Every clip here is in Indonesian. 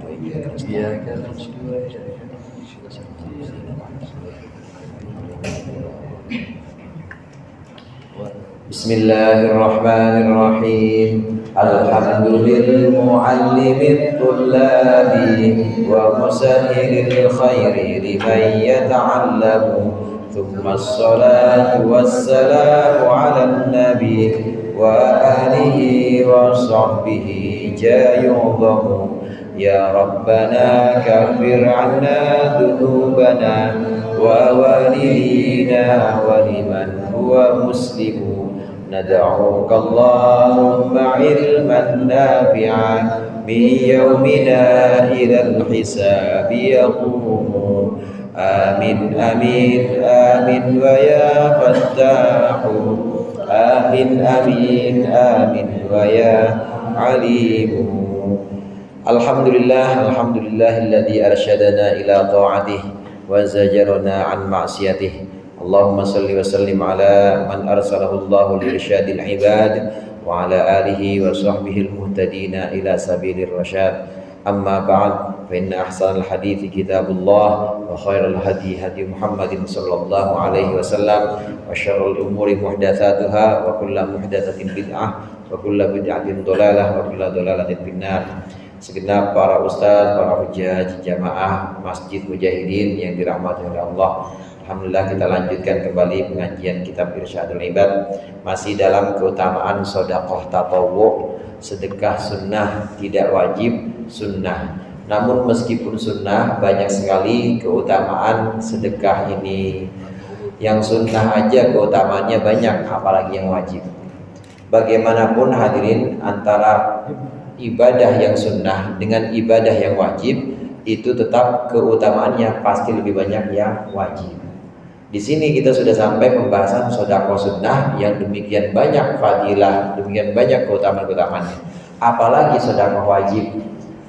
وإياك نستعين. بسم الله الرحمن الرحيم. الحمد للمعلم الطلاب ومسهل الخير لمن يتعلم، ثم الصلاة والسلام على النبي وآله وصحبه يعظم. يا ربنا كفر عنا ذنوبنا ووالدينا ولمن هو مسلم. ندعوك اللهم علما نافعا من يومنا إلى الحساب يقوم. آمين آمين آمين ويا فتاح. آمين آمين آمين ويا عليم. Alhamdulillah alladzi arsyadana ila ta'atih wa zajarana an ma'siyatih. Allahumma salli wa sallim ala man arsalahu Allahu li irsyadil ibad wa ala alihi wa sahbihi al-muhtadina ila sabilir rasyad. Amma ba'd, fa inna ahsanal hadithi kitabullah wa khairal hadi hadi Muhammadin sallallahu alaihi wasallam wa syarrul umuri muhdatsatuha wa kullu muhdatsatin bid'ah wa kullu bid'atin dhalalah wa kullu dhalalatin finnar. Segenap para ustaz, para hujjaj, jamaah Masjid Mujahidin yang dirahmati oleh Allah. Alhamdulillah, kita lanjutkan kembali pengajian kitab Irsyadul Ibad, masih dalam keutamaan sedekah tatawwu, sedekah sunnah, tidak wajib sunnah. Namun meskipun sunnah, banyak sekali keutamaan sedekah ini. Yang sunnah aja keutamaannya banyak, apalagi yang wajib. Bagaimanapun hadirin, antara ibadah yang sunnah dengan ibadah yang wajib itu tetap keutamaannya pasti lebih banyak yang wajib. Di sini kita sudah sampai pembahasan sedekah sunnah yang demikian banyak fadilah, demikian banyak keutamaan-keutamaannya. Apalagi sedekah wajib.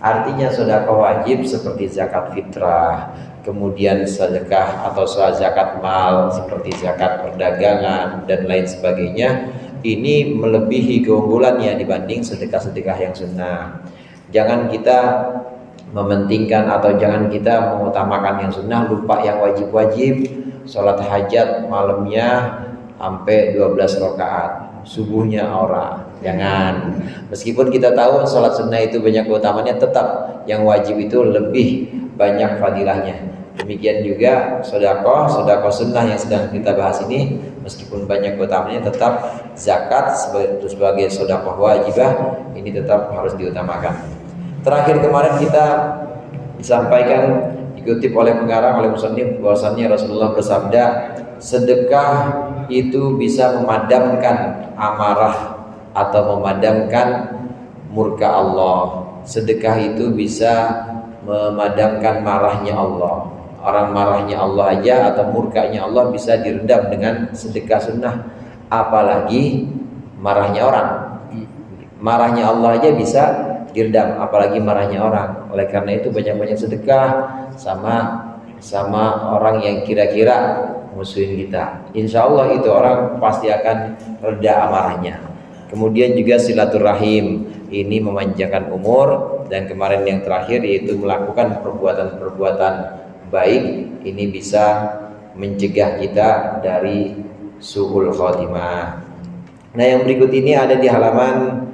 Artinya sedekah wajib seperti zakat fitrah, kemudian sedekah atau zakat mal seperti zakat perdagangan dan lain sebagainya. Ini melebihi keunggulannya dibanding sedekah-sedekah yang sunnah. Jangan kita mementingkan atau jangan kita mengutamakan yang sunnah, lupa yang wajib-wajib. Sholat hajat malamnya sampai 12 rakaat, subuhnya ora. Jangan. Meskipun kita tahu sholat sunnah itu banyak keutamaannya, tetap yang wajib itu lebih banyak fadilahnya. Demikian juga sedekah sunnah yang sedang kita bahas ini, meskipun banyak keutamaannya, tetap zakat sebagai sedekah wajibah ini tetap harus diutamakan. Terakhir kemarin kita disampaikan, dikutip oleh pengarang, oleh musannif, bahwasannya Rasulullah bersabda, sedekah itu bisa memadamkan amarah atau memadamkan murka Allah. Sedekah itu bisa memadamkan marahnya Allah. Orang marahnya Allah aja atau murkanya Allah bisa diredam dengan sedekah sunnah, apalagi marahnya orang. Marahnya Allah aja bisa diredam, apalagi marahnya orang. Oleh karena itu banyak-banyak sedekah sama orang yang kira-kira musuhin kita. Insya Allah itu orang pasti akan reda amarahnya. Kemudian juga silaturahim, ini memanjangkan umur. Dan kemarin yang terakhir yaitu melakukan perbuatan-perbuatan baik, ini bisa mencegah kita dari su'ul khotimah. Nah, yang berikut ini ada di halaman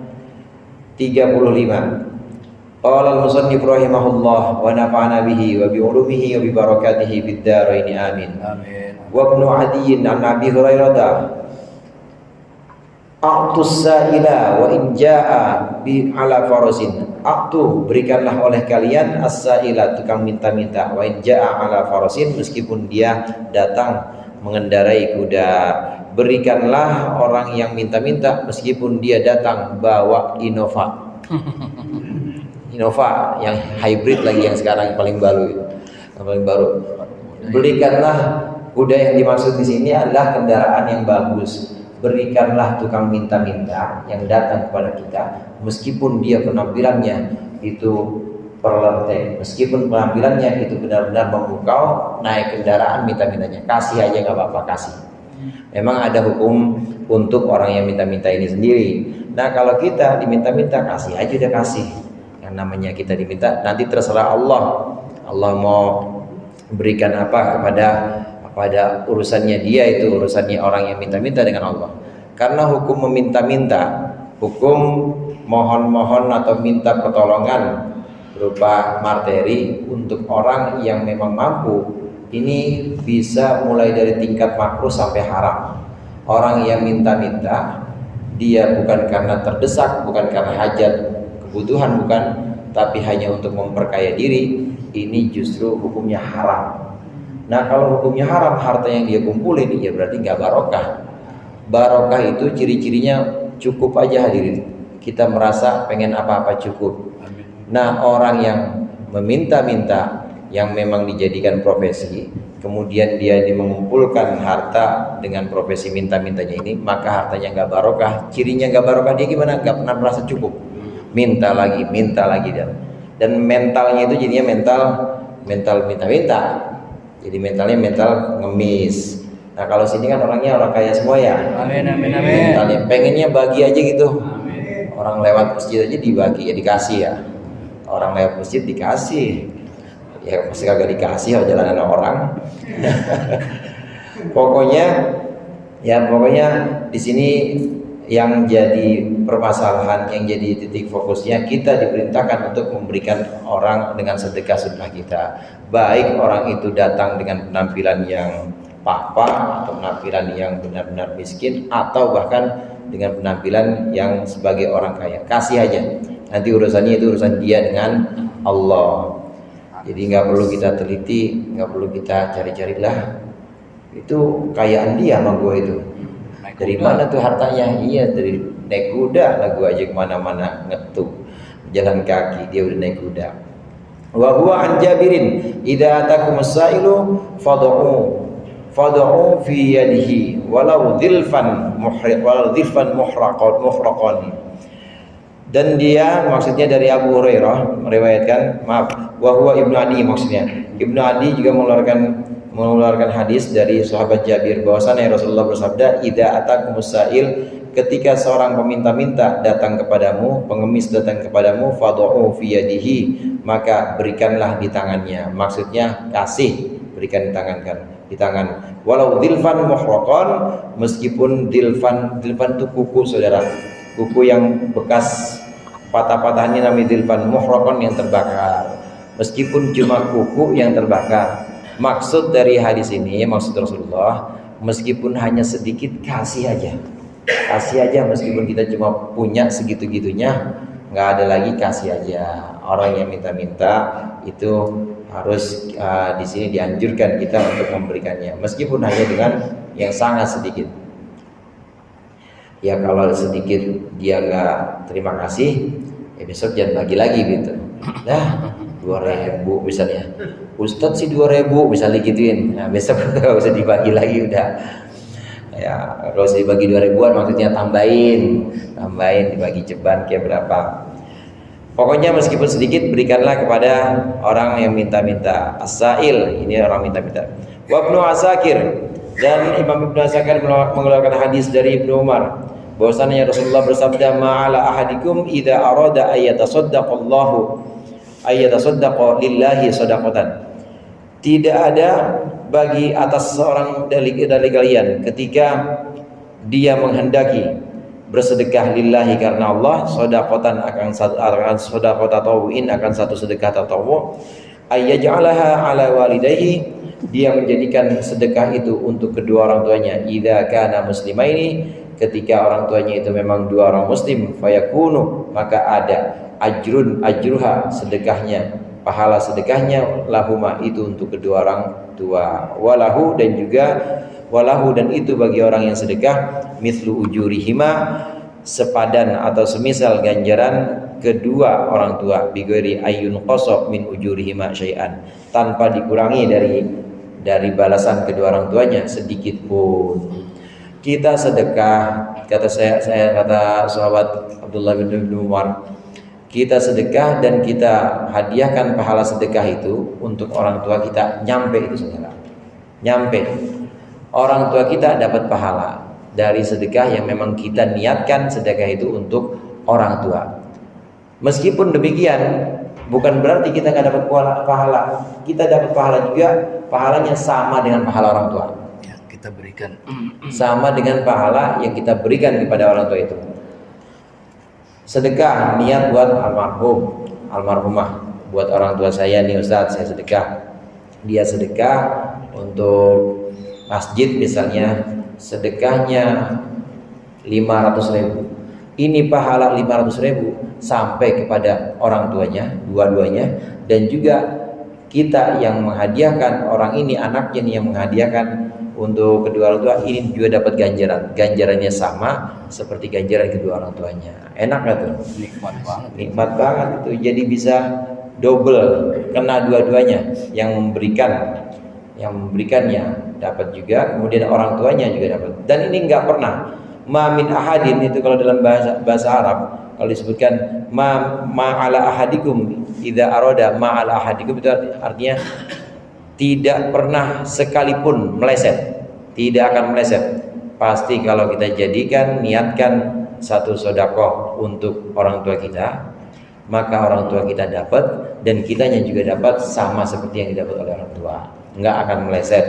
35. Qala al-musannif rahimahullah wa nafa'ana bihi wa bi ulumihi wa bi barakatihi fid dharain amin. Amin. Wa ibnu Adiyyin an Abi Hurairah a'tus sa'ila wa in jaa'a bi ala farasin. A'tu, berikanlah oleh kalian as-sa'ila, tukang minta-minta, wa in jaa'a ala farasin, meskipun dia datang mengendarai kuda. Berikanlah orang yang minta-minta meskipun dia datang bawa Innova. Innova yang hybrid lagi, yang sekarang paling baru. Berikanlah kuda yang dimaksud di sini adalah kendaraan yang bagus. Berikanlah tukang minta-minta yang datang kepada kita meskipun dia penampilannya itu perlente, meskipun penampilannya itu benar-benar memukau, naik kendaraan minta-mintanya, kasih aja nggak apa-apa, kasih. Memang ada hukum untuk orang yang minta-minta ini sendiri. Nah, kalau kita diminta-minta, kasih aja, udah kasih. Yang namanya kita diminta, nanti terserah Allah. Allah mau berikan apa kepada urusannya dia, itu urusannya orang yang minta-minta dengan Allah. Karena hukum meminta-minta, hukum mohon-mohon atau minta pertolongan berupa materi untuk orang yang memang mampu, ini bisa mulai dari tingkat makruh sampai haram. Orang yang minta-minta, dia bukan karena terdesak, bukan karena hajat, kebutuhan bukan, tapi hanya untuk memperkaya diri, ini justru hukumnya haram. Nah, kalau hukumnya haram, harta yang dia kumpulin, ya berarti nggak barokah. Barokah itu ciri-cirinya cukup aja hadirin. Kita merasa pengen apa-apa cukup. Nah, orang yang meminta-minta, yang memang dijadikan profesi, kemudian dia mengumpulkan harta dengan profesi minta-mintanya ini, maka hartanya nggak barokah. Cirinya nggak barokah, dia gimana? Nggak pernah merasa cukup. Minta lagi dan mentalnya itu jadinya mental minta-minta. Jadi mentalnya mental ngemis. Nah, kalau sini kan orangnya orang kaya semua ya. Amin. Mentalnya pengennya bagi aja gitu. Amin. Orang lewat masjid aja dibagi, ya dikasih ya. Orang lewat masjid dikasih. Ya pasti kagak dikasih jalanan orang. Pokoknya di sini yang jadi permasalahan, yang jadi titik fokusnya, kita diperintahkan untuk memberikan orang dengan sedekah sunnah kita. Baik orang itu datang dengan penampilan yang papa atau penampilan yang benar-benar miskin, atau bahkan dengan penampilan yang sebagai orang kaya. Kasih aja. Nanti urusannya itu urusan dia dengan Allah. Jadi nggak perlu kita teliti, nggak perlu kita cari-carilah. Itu kayaan dia sama gue itu. Dari mana tuh hartanya? Iya, dari naik kuda lah gua aja kemana-mana ngetuk, jalan kaki dia udah naik kuda. Wa huwa an Jabirin idza atakum as-sailu fad'u fi yadihi walau dhilfan muhraqan. Dan dia maksudnya dari Abu Hurairah meriwayatkan, wa huwa Ibnu Adi maksudnya. Ibnu Adi juga mengeluarkan hadis dari sahabat Jabir bahwasanya Rasulullah bersabda, idza atakumus sa'il, ketika seorang peminta-minta datang kepadamu, pengemis datang kepadamu, fad'u fi yadihi, maka berikanlah di tangannya. Maksudnya kasih, berikan di tangan. Walau dilfan muhraqan, meskipun dilfan itu kuku saudara, kuku yang bekas patah-patahnya namanya dilfan, muhraqan yang terbakar. Meskipun cuma kuku yang terbakar. Maksud dari hadis ini, maksud Rasulullah, meskipun hanya sedikit, kasih aja meskipun kita cuma punya segitu-gitunya, nggak ada lagi, kasih aja. Orang yang minta-minta itu harus di sini dianjurkan kita untuk memberikannya, meskipun hanya dengan yang sangat sedikit. Ya kalau sedikit dia nggak terima kasih, ya besok jangan bagi lagi gitu. Nah, 2.000 misalnya, Ustadz sih 2.000 misalnya gituin, nah besok gak usah dibagi lagi udah. Ya kalau usah dibagi 2.000-an, maksudnya tambahin dibagi ceban kayak berapa. Pokoknya meskipun sedikit, berikanlah kepada orang yang minta-minta. As-sa'il, ini orang minta-minta. Wa Ibnu Asakir, dan Imam Ibnu Asakir mengeluarkan hadis dari Ibnu Umar bahwasanya Rasulullah bersabda, ma'ala ahadikum idza arada ayyatasaddaqa lillahi shadaqatan. Tidak ada bagi atas seorang dari kalian ketika dia menghendaki bersedekah lillahi karena Allah, shadaqatan akan shadaqah tatawu'in, akan satu sedekah tatawu, ayyaj'alaha ala walidayhi, dia menjadikan sedekah itu untuk kedua orang tuanya. Idza kana muslimaini, ketika orang tuanya itu memang dua orang muslim, fayakunu, maka ada ajruha, sedekahnya, pahala sedekahnya, lahuma, itu untuk kedua orang tua, walahu, dan itu bagi orang yang sedekah, mithlu ujurihima, sepadan atau semisal ganjaran kedua orang tua, bighairi ayyun qasa min ujurihima syai'an, tanpa dikurangi dari balasan kedua orang tuanya sedikit pun. Kita sedekah, kata sahabat Abdullah bin Umar, kita sedekah dan kita hadiahkan pahala sedekah itu untuk orang tua kita, nyampe itu saudara, nyampe. Orang tua kita dapat pahala dari sedekah yang memang kita niatkan sedekah itu untuk orang tua. Meskipun demikian, bukan berarti kita nggak dapat pahala. Kita dapat pahala juga, pahalanya sama dengan pahala orang tua. Ya, kita berikan. Sama dengan pahala yang kita berikan kepada orang tua itu. Sedekah niat buat almarhum, almarhumah, buat orang tua saya nih Ustadz, saya sedekah. Dia sedekah untuk masjid misalnya, sedekahnya 500.000. Ini pahala 500.000 sampai kepada orang tuanya, dua-duanya, dan juga kita yang menghadiahkan, orang ini anaknya nih yang menghadiahkan untuk kedua orang tua, ini juga dapat ganjaran. Ganjarannya sama seperti ganjaran kedua orang tuanya. Enak gak tuh? Nikmat banget. Nikmat banget itu. Jadi bisa double, kena dua-duanya. Yang memberikannya dapat juga, kemudian orang tuanya juga dapat. Dan ini nggak pernah. Ma min ahadin, itu kalau dalam bahasa Arab, kalau disebutkan ma'ala ahadikum idza arada ma'ala ahadikum, itu artinya tidak pernah sekalipun meleset, tidak akan meleset. Pasti kalau kita jadikan, niatkan satu sedekah untuk orang tua kita, maka orang tua kita dapat dan kitanya juga dapat sama seperti yang didapat oleh orang tua, nggak akan meleset.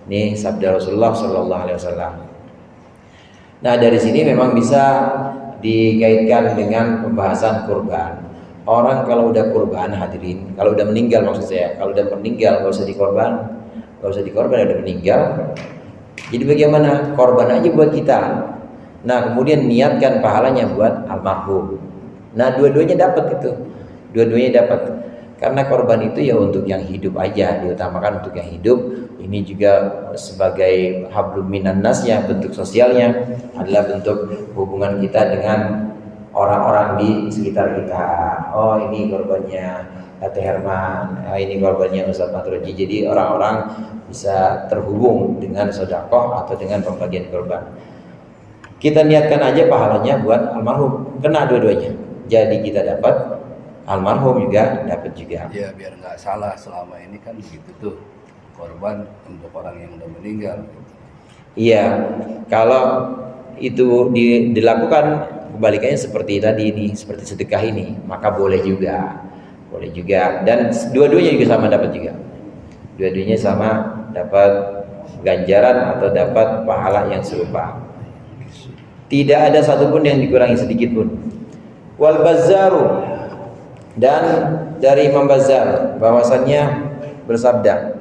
Ini sabda Rasulullah Shallallahu Alaihi Wasallam. Nah, dari sini memang bisa dikaitkan dengan pembahasan kurban. Orang kalau udah kurban, hadirin, kalau udah meninggal, maksud saya, kalau udah meninggal gak usah dikorban, udah meninggal. Jadi bagaimana? Korban aja buat kita. Nah, kemudian niatkan pahalanya buat almarhum. Nah, dua-duanya dapat itu, dua-duanya dapat. Karena korban itu ya untuk yang hidup aja, diutamakan untuk yang hidup. Ini juga sebagai hablum minan nas, ya, bentuk sosialnya adalah bentuk hubungan kita dengan orang-orang di sekitar kita. Oh, ini korbannya Teh Herman, ini korbannya Ustaz Matroji. Jadi orang-orang bisa terhubung dengan sedekah atau dengan pembagian korban. Kita niatkan aja pahalanya buat almarhum, kena dua-duanya. Jadi kita dapat, almarhum juga dapat juga. Ya, biar nggak salah, selama ini kan begitu tuh, korban untuk orang yang udah meninggal. Iya, kalau itu dilakukan kebalikannya seperti tadi ini, seperti sedekah ini, maka boleh juga, dan dua-duanya juga sama dapat juga, dua-duanya sama dapat ganjaran atau dapat pahala yang serupa. Tidak ada satupun yang dikurangi sedikit pun. Wal bazzaru, dan dari Imam Bazzar bahwasannya bersabda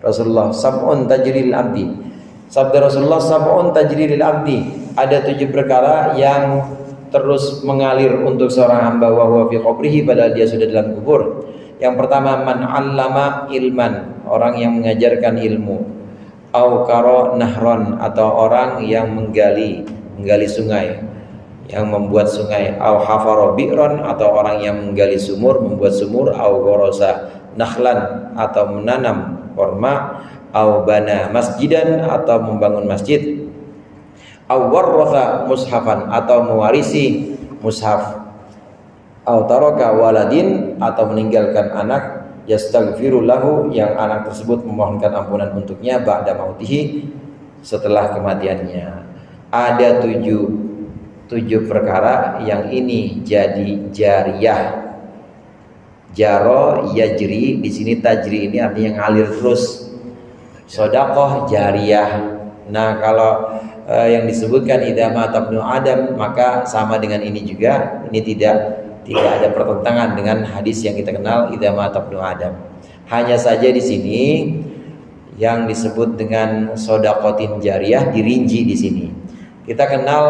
Rasulullah, sab'un tajril abdi. Sabda Rasulullah, sab'un tajril abdi, ada 7 perkara yang terus mengalir untuk seorang hamba wa huwa fi qabrihi, padahal dia sudah dalam kubur. Yang pertama, man 'allama ilman, orang yang mengajarkan ilmu. Au qara nahron, atau orang yang menggali sungai, yang membuat sungai. Au hafara bi'ron, atau orang yang menggali sumur, membuat sumur. Au ghorosa nakhlan, atau menanam korma. Au bana masjidan, atau membangun masjid. Au warratha mushafan, atau mewarisi mushaf. Au taraka waladin, atau meninggalkan anak yastaghfiru lahu, yang anak tersebut memohonkan ampunan untuknya ba'da mautihi, setelah kematiannya. Ada 7 perkara yang ini jadi jariyah. Jaro yajri, di sini tajri ini artinya ngalir terus. Sedekah jariyah. Nah, kalau yang disebutkan idza mata ibnu Adam, maka sama dengan ini juga. Ini tidak ada pertentangan dengan hadis yang kita kenal idza mata ibnu Adam. Hanya saja di sini yang disebut dengan sedaqatin jariyah dirinci di sini. Kita kenal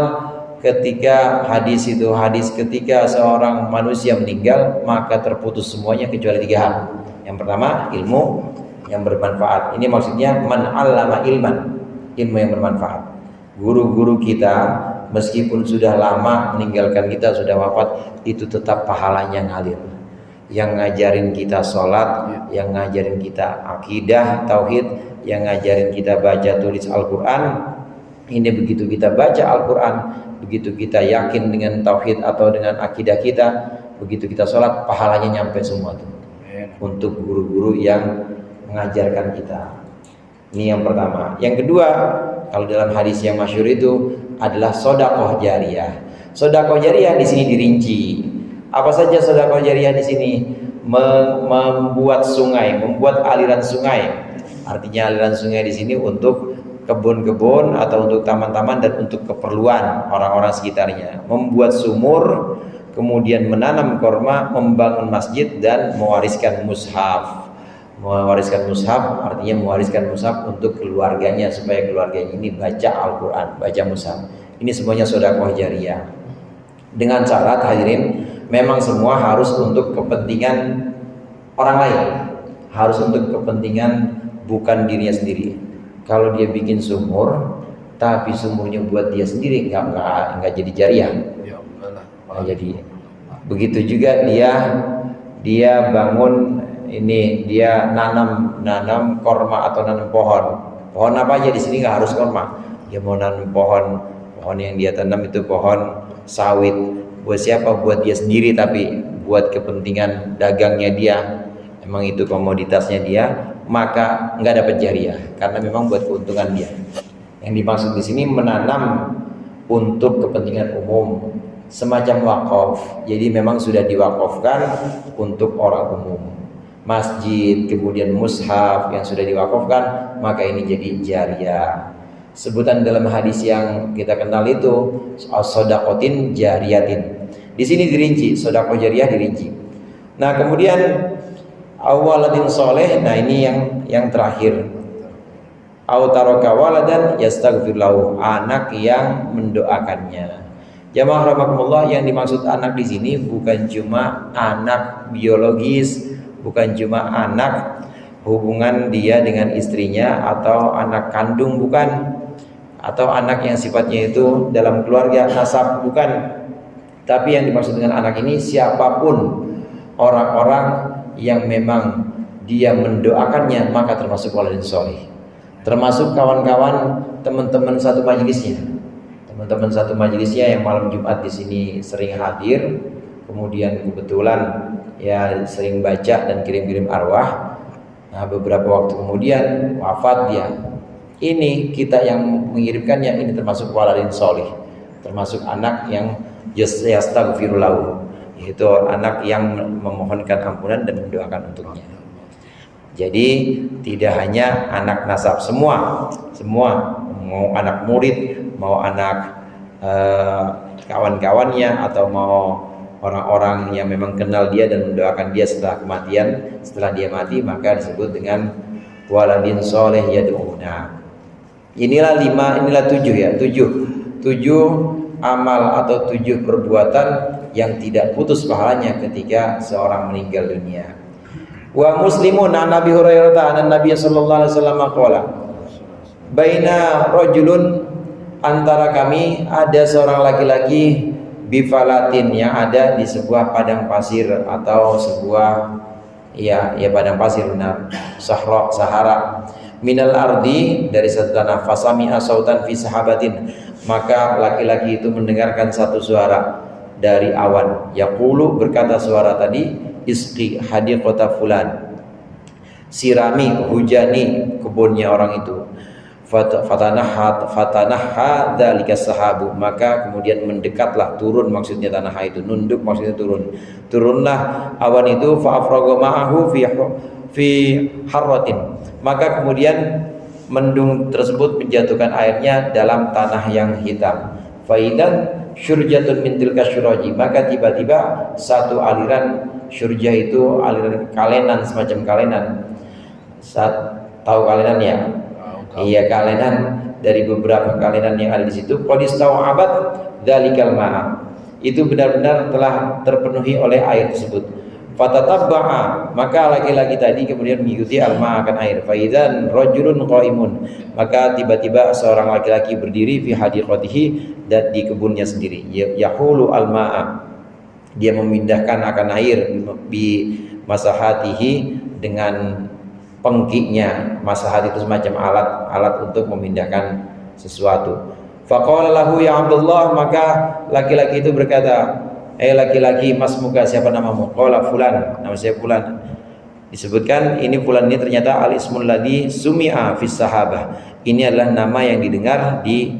ketika hadis itu, hadis ketika seorang manusia meninggal maka terputus semuanya kecuali 3 hal. Yang pertama, ilmu yang bermanfaat. Ini maksudnya man 'allama ilman, ilmu yang bermanfaat. Guru-guru kita meskipun sudah lama meninggalkan kita, sudah wafat, itu tetap pahalanya ngalir. Yang ngajarin kita sholat, yang ngajarin kita akidah, tauhid, yang ngajarin kita baca tulis Al-Quran. Ini begitu kita baca Al-Quran, begitu kita yakin dengan tauhid atau dengan akidah kita, begitu kita sholat, pahalanya nyampe semua tuh untuk guru-guru yang mengajarkan kita. Ini yang pertama. Yang kedua, kalau dalam hadis yang masyhur itu adalah sedekah jariyah. Sedekah jariyah di sini dirinci. Apa saja sedekah jariyah di sini? Membuat sungai, membuat aliran sungai. Artinya aliran sungai di sini untuk kebun-kebun atau untuk taman-taman dan untuk keperluan orang-orang sekitarnya. Membuat sumur, kemudian menanam korma, membangun masjid dan mewariskan mushaf. Mewariskan mushaf artinya mewariskan mushaf untuk keluarganya supaya keluarganya ini baca Al-Quran, baca mushaf. Ini semuanya sedekah jariyah. Dengan syarat hadirin, memang semua harus untuk kepentingan orang lain, harus untuk kepentingan bukan dirinya sendiri. Kalau dia bikin sumur, tapi sumurnya buat dia sendiri, nggak jadi jariyah. Ya enggak lah. Nggak jadi. Begitu juga dia bangun ini, dia nanam korma atau nanam pohon apa aja di sini, nggak harus korma. Dia mau nanam pohon yang dia tanam itu pohon sawit. Buat siapa? Buat dia sendiri, tapi buat kepentingan dagangnya dia, emang itu komoditasnya dia, maka nggak dapat jariyah karena memang buat keuntungan dia. Yang dimaksud di sini menanam untuk kepentingan umum, semacam wakaf. Jadi memang sudah diwakafkan untuk orang umum. Masjid, kemudian mushaf yang sudah diwakafkan, maka ini jadi jariyah. Sebutan dalam hadis yang kita kenal itu shadaqatin jariyatin. Di sini dirinci, sedekah jariyah dirinci. Nah, kemudian awaladin soleh, nah ini yang terakhir. Au taraka waladan yastaghfir lahu, anak yang mendoakannya. Jamaah rahimakumullah, yang dimaksud anak di sini bukan cuma anak biologis, bukan cuma anak hubungan dia dengan istrinya atau anak kandung, bukan, atau anak yang sifatnya itu dalam keluarga nasab, bukan. Tapi yang dimaksud dengan anak ini siapapun orang-orang yang memang dia mendoakannya, maka termasuk waladin soleh, termasuk kawan-kawan teman-teman satu majelisnya. Teman-teman satu majelisnya yang malam Jumat di sini sering hadir, kemudian kebetulan ya sering baca dan kirim-kirim arwah. Nah, beberapa waktu kemudian wafat dia. Ini kita yang mengirimkannya, ini termasuk waladin soleh, termasuk anak yang yastaghfiru lahu, yaitu anak yang memohonkan ampunan dan mendoakan untuknya. Jadi tidak hanya anak nasab, semua mau anak murid, mau anak kawan-kawannya, atau mau orang-orang yang memang kenal dia dan mendoakan dia setelah kematian, setelah dia mati, maka disebut dengan waladin soleh yad'una. Inilah 7 amal atau 7 perbuatan yang tidak putus pahalanya ketika seorang meninggal dunia. Wa muslimun an Nabi Hurairah an Nabi sallallahu alaihi wasallam qala, baina rajulun, antara kami ada seorang laki-laki, bifalatin, yang ada di sebuah padang pasir atau sebuah ya padang pasir, benar, sahara, minal ardi, dari satu tanah, fasami'a sautan fi sahabatin, maka laki-laki itu mendengarkan satu suara dari awan, yaqulu, berkata suara tadi, isqi hadiqata fulan, sirami, hujani kebunnya orang itu. Fatanahha dzalika sahabu, maka kemudian mendekatlah, turun maksudnya tanah itu, nunduk maksudnya turunlah awan itu, fa afraga ma'ahu fi harratin, maka kemudian mendung tersebut menjatuhkan airnya dalam tanah yang hitam. Faidan syurjatun min tilka syuraji, maka tiba-tiba satu aliran, syurjah itu aliran kalenan, semacam kalenan. Tahu kalenan ya? Iya, kalenan dari beberapa kalenan yang ada di situ. Qadistau'abat dzalikal ma'a, itu benar-benar telah terpenuhi oleh air tersebut. Fatatabba'a, maka laki-laki tadi kemudian mengikuti al-ma'a, akan air. Faidan rajulun qaimun, maka tiba-tiba seorang laki-laki berdiri fi hadiqatihi, dan di kebunnya sendiri. Yahulu al-ma'a, dia memindahkan akan air, bi masahatihi, dengan pengkiknya. Masahat itu semacam alat untuk memindahkan sesuatu. Faqala lahu ya Abdullah, maka laki-laki itu berkata, laki-laki, mas muka, siapa namamu? Qala fulan, nama saya fulan. Disebutkan ini fulan ini ternyata al-ismul ladzi sumi'a fis sahabah, ini adalah nama yang didengar di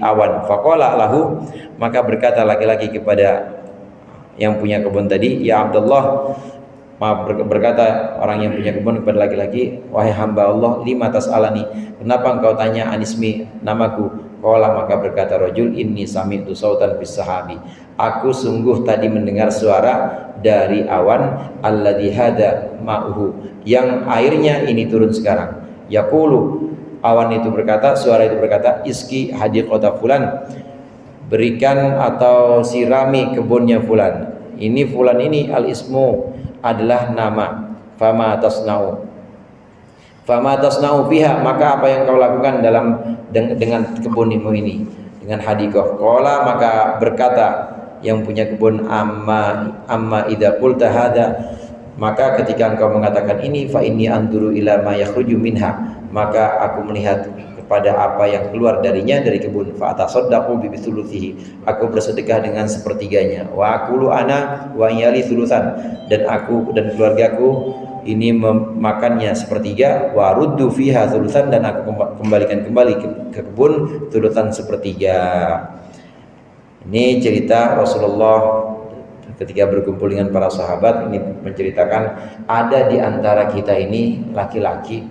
awan. Faqala lahu, maka berkata laki-laki kepada yang punya kebun tadi, ya Abdullah, berkata orang yang punya kebun kepada laki-laki, wahai hamba Allah, lima tas'alani, kenapa engkau tanya anismi, namaku? Qala, maka berkata rajul, inni sami'tu sautan bis sahabi, aku sungguh tadi mendengar suara dari awan, alladzi hada ma'uhu, yang airnya ini turun sekarang. Yaqulu, awan itu berkata, suara itu berkata, iski hadiqata fulan, berikan atau sirami kebunnya fulan. Ini fulan ini al-ismu adalah nama. Fama tasna'u fiha, maka apa yang kau lakukan dengan kebunmu ini, dengan hadiqah? Qala, maka berkata yang punya kebun, amma idza qulta hada, maka ketika engkau mengatakan ini, fa inni anduru ila ma yakhruju minha, maka aku melihat kepada apa yang keluar darinya, dari kebun. Fa atasaddaqu bi thuluthihi, aku bersedekah dengan sepertiganya. Wa aqulu ana wa yali thulutsan, dan aku dan keluargaku ini memakannya sepertiga. Wa ruddu fiha thulutsan, dan aku kembalikan kembali ke kebun thulutsan sepertiga. Ini cerita Rasulullah ketika berkumpul dengan para sahabat. Ini menceritakan ada di antara kita ini laki-laki,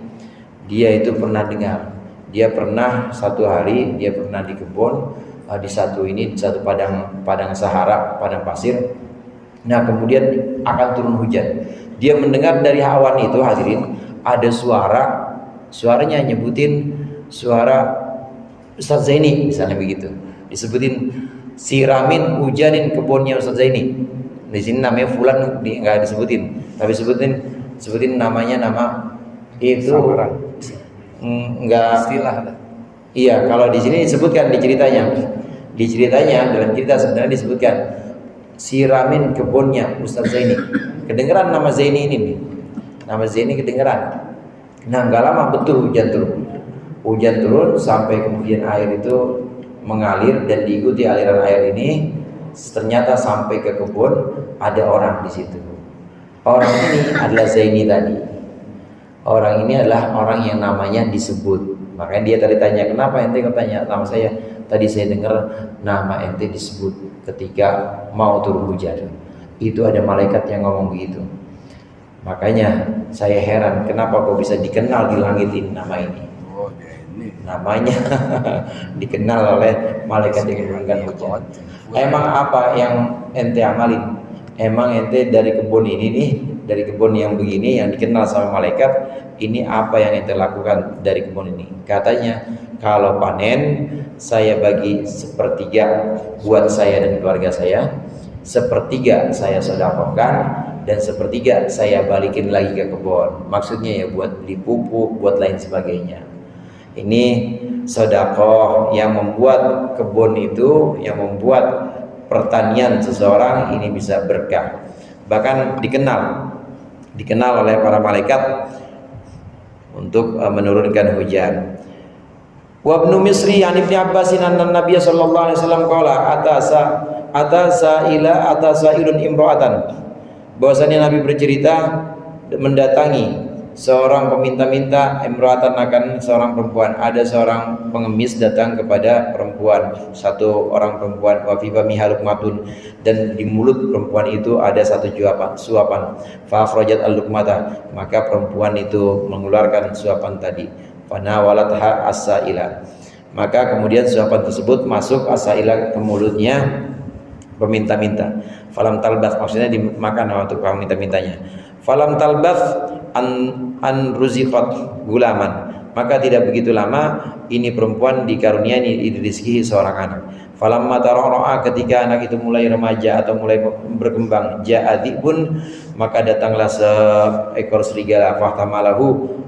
dia itu pernah dengar, dia pernah satu hari dia pernah di kebun, di satu padang Sahara, padang pasir. Nah, kemudian akan turun hujan. Dia mendengar dari awan itu, hadirin, ada suaranya nyebutin suara Ustaz Zaini misalnya begitu. Disebutin, siramin hujanin kebunnya Ustaz Zaini. Di sini namanya fulan enggak disebutin, tapi sebutin namanya, nama itu enggak istilah. Iya, kalau di sini disebutkan di ceritanya dalam cerita sebenarnya disebutkan siramin kebunnya Ustaz Zaini. Kedengeran nama Zaini ini nih. Nama Zaini kedengeran. Nah, enggak lama betul hujan turun sampai kemudian air itu mengalir dan diikuti aliran air ini. Ternyata sampai ke kebun, ada orang di situ. Orang ini adalah Zaini tadi. Orang ini adalah orang yang namanya disebut. Makanya dia tadi tanya, kenapa ente kau tanya nama saya? Tadi saya dengar nama ente disebut ketika mau turun hujan. Itu ada malaikat yang ngomong begitu. Makanya saya heran, kenapa kau bisa dikenal di langit ini nama ini? Namanya dikenal oleh malaikat yang menurunkan hujan. Emang apa yang ente amalin? Emang ente dari kebun ini nih, dari kebun yang begini yang dikenal sama malaikat, ini apa yang ente lakukan dari kebun ini? Katanya, kalau panen saya bagi sepertiga buat saya dan keluarga saya, sepertiga saya sedekahkan, dan sepertiga saya balikin lagi ke kebun. Maksudnya ya buat beli pupuk, buat lain sebagainya. Ini sedekah yang membuat kebun itu, yang membuat pertanian seseorang ini bisa berkah. Bahkan dikenal oleh para malaikat untuk menurunkan hujan. Wa ibnu Misri an Ibnu Abbasin anna Nabiy sallallahu alaihi wasallam qala atasa ilun imra'atan. Bahwasanya Nabi bercerita mendatangi seorang peminta-minta, imra'atan akan seorang perempuan. Ada seorang pengemis datang kepada perempuan, satu orang perempuan, wa fi famiha luqmatun, dan di mulut perempuan itu ada satu suapan. Fa akhrajat al-luqmata, maka perempuan itu mengeluarkan suapan tadi. Fanawalatha as-saila, maka kemudian suapan tersebut masuk as-saila ke mulutnya peminta-minta. Falam talbath, maksudnya dimakan waktu peminta-mintanya. Falam talbath an ruziqat gulaman, maka tidak begitu lama ini perempuan dikaruniai rezeki seorang anak. Falamma tarara'a, ketika anak itu mulai remaja atau mulai berkembang, ja'adibun, maka datanglah seekor serigala, fahtamalahu,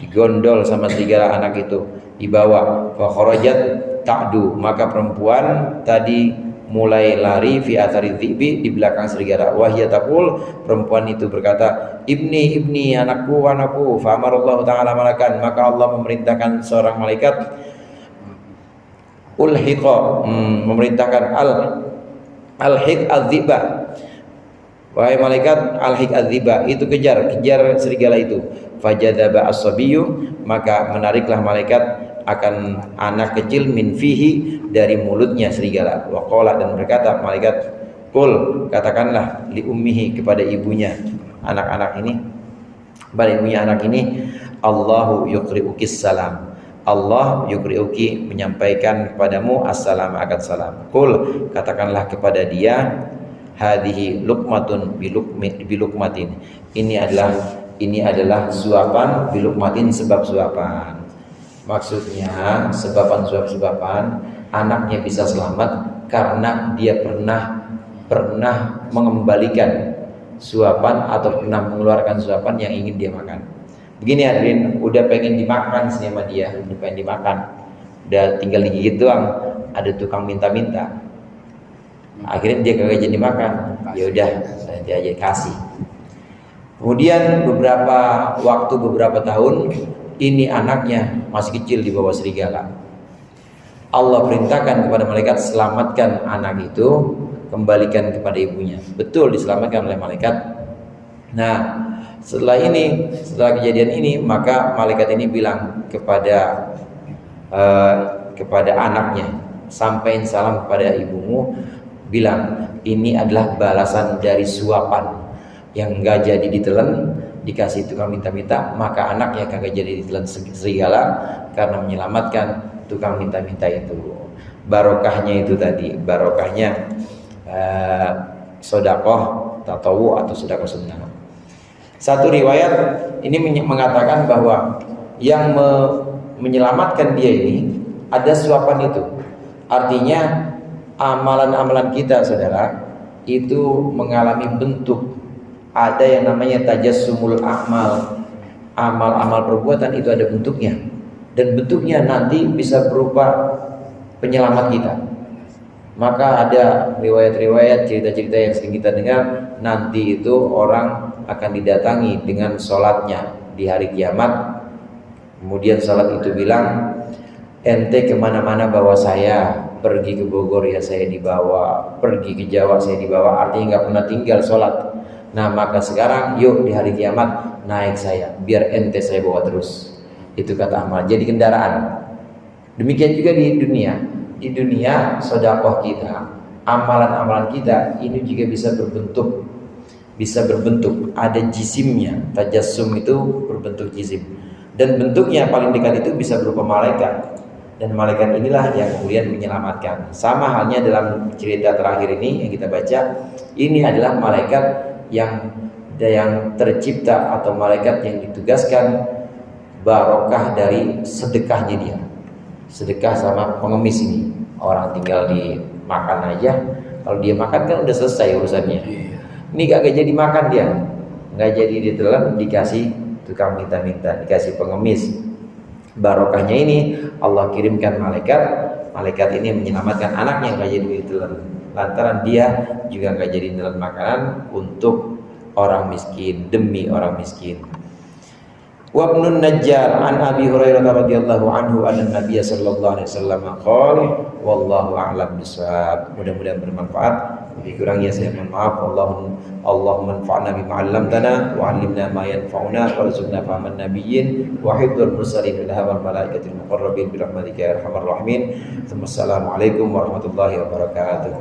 digondol sama serigala anak itu, dibawa. Fa kharajat ta'du, maka perempuan tadi mulai lari fi athari dhibi, di belakang serigala. Wahya taqul, perempuan itu berkata, ibni anakku, fa amarallahu ta'ala malakan, maka Allah memerintahkan seorang malaikat, ulhiqa, memerintahkan alhiq adz-dhiba, wahai malaikat, alhiq adz-dhiba, itu kejar serigala itu. Fajadaba as-sabiyyu, maka menariklah malaikat akan anak kecil min fihi, dari mulutnya serigala. Wa qala, dan berkata malaikat, Qul, katakanlah li ummihi, kepada ibunya anak-anak ini, kepada ibunya anak ini, Allahu yuqri'ukis salam. Allah yuqri'uki, menyampaikan kepadamu assalam, akan salam. Qul, katakanlah kepada dia, hadhihi luqmatun bilukmatin. Ini adalah suapan, bilukmatin, sebab suapan. Maksudnya sebaban suap-suapan, anaknya bisa selamat karena dia pernah mengembalikan suapan atau pernah mengeluarkan suapan yang ingin dia makan. Begini hadirin, udah pengen dimakan sama dia, udah pengen dimakan, udah tinggal digigit doang, ada tukang minta-minta. Akhirnya dia kagak jadi makan. Ya udah, nanti aja kasih. Kemudian beberapa tahun, ini anaknya masih kecil di bawah serigala. Allah perintahkan kepada malaikat, selamatkan anak itu, kembalikan kepada ibunya. Betul, diselamatkan oleh malaikat. Nah, setelah kejadian ini, maka malaikat ini bilang kepada anaknya, sampaikan salam kepada ibumu, bilang ini adalah balasan dari suapan yang enggak jadi ditelan, dikasih tukang minta-minta, maka anaknya kagak jadi ditelan serigala karena menyelamatkan tukang minta-minta itu. Barokahnya itu tadi, barokahnya sodakoh tatawu atau sodakoh sunnah. Satu riwayat ini mengatakan bahwa yang menyelamatkan dia ini ada suapan itu. Artinya amalan-amalan kita, saudara, itu mengalami bentuk. Ada yang namanya tajassumul a'mal. Amal-amal perbuatan itu ada bentuknya. Dan bentuknya nanti bisa berupa penyelamat kita. Maka ada riwayat-riwayat, cerita-cerita yang sering kita dengar, nanti itu orang akan didatangi dengan sholatnya di hari kiamat. Kemudian sholat itu bilang, ente kemana-mana bawa saya, pergi ke Bogor ya saya dibawa, pergi ke Jawa saya dibawa, artinya nggak pernah tinggal sholat. Nah maka sekarang yuk di hari kiamat naik saya, biar ente saya bawa terus. Itu kata amal, jadi kendaraan. Demikian juga di dunia. Di dunia sedekah kita, amalan-amalan kita ini juga bisa berbentuk. Ada jisimnya. Tajassum itu berbentuk jisim. Dan bentuknya paling dekat itu bisa berupa malaikat. Dan malaikat inilah yang kemudian menyelamatkan. Sama halnya dalam cerita terakhir ini yang kita baca, ini adalah malaikat yang tercipta atau malaikat yang ditugaskan barokah dari sedekahnya dia. Sedekah sama pengemis ini, orang tinggal dimakan aja, kalau dia makan kan udah selesai urusannya. Ini kagak jadi makan dia, nggak jadi ditelan, dikasih tukang minta-minta, dikasih pengemis. Barokahnya ini Allah kirimkan malaikat ini menyelamatkan anaknya nggak jadi ditelan, lantaran dia juga nggak jadi ditelan makanan untuk orang miskin, demi orang miskin. Wa ibnun Najjar an Abi Hurairah radhiyallahu anhu anna Nabiy sallallahu alaihi wasallam qala wallahu a'lam bishawab. Mudah-mudahan bermanfaat. Lebih kurangnya saya mohon maaf. Allahumma anfa'na bima 'allamtana wa 'allimna ma yanfa'una warzuqna fahman nabiyyin wa hifdzal mursalin wa hamal malaikatil muqarrabin bi rahmatika ya arhamar rahimin. Assalamualaikum warahmatullahi wabarakatuh.